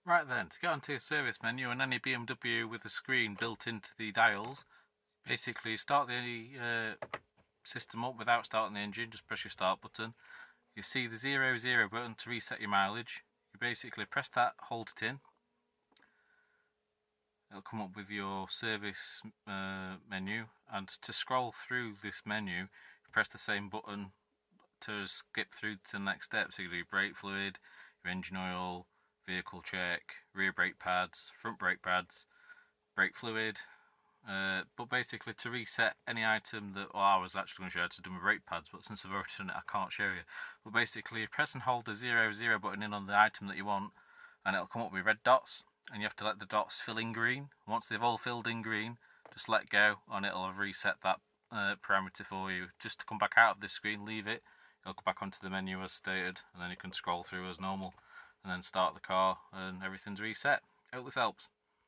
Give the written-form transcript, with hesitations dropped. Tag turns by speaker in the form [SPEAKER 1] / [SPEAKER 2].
[SPEAKER 1] Right then, to get onto your service menu on any BMW with a screen built into the dials, basically start the system up without starting the engine, just press your start button. You see the 00 button to reset your mileage. You basically press that, hold it in. It'll come up with your service menu, and to scroll through this menu, you press the same button to skip through to the next step. So you do brake fluid, your engine oil, vehicle check, rear brake pads, front brake pads, brake fluid. But basically, to reset any item that, well, I was actually going to show you how to do my brake pads, but since I've already done it, I can't show you. But basically, you press and hold the 00 button in on the item that you want, and it'll come up with red dots, and you have to let the dots fill in green. Once they've all filled in green, just let go, and it'll have reset that parameter for you. Just to come back out of this screen, leave it. It'll go back onto the menu as stated, and then you can scroll through as normal, and then start the car, and everything's reset. Hope this helps.